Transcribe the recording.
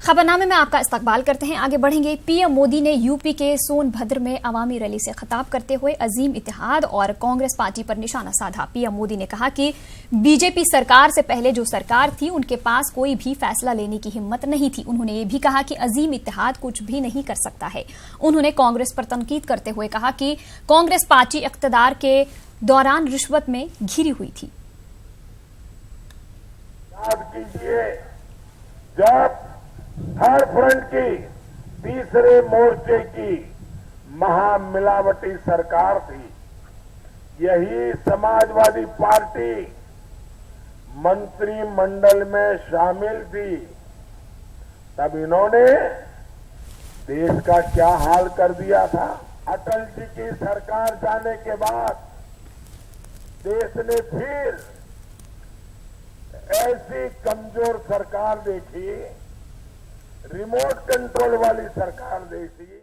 खबरनामे में आपका इस्तकबाल करते हैं। आगे बढ़ेंगे। पीएम मोदी ने यूपी के सोनभद्र में अवामी रैली से खिताब करते हुए अजीम इत्तेहाद और कांग्रेस पार्टी पर निशाना साधा। पीएम मोदी ने कहा कि बीजेपी सरकार से पहले जो सरकार थी उनके पास कोई भी फैसला लेने की हिम्मत नहीं थी। उन्होंने ये भी कहा कि अजीम इत्तेहाद कुछ भी नहीं कर सकता है। उन्होंने कांग्रेस पर तनकीद करते हुए कहा कि कांग्रेस पार्टी इख्तियार के दौरान रिश्वत में घिरी हुई थी। याद कीजिए, जब थर्ड फ्रंट की तीसरे मोर्चे की महामिलावटी सरकार थी, यही समाजवादी पार्टी मंत्रिमंडल में शामिल थी, तब इन्होंने देश का क्या हाल कर दिया था। अटल जी की सरकार जाने के बाद देश ने फिर ऐसी कमजोर सरकार देखी, रिमोट कंट्रोल वाली सरकार देखी।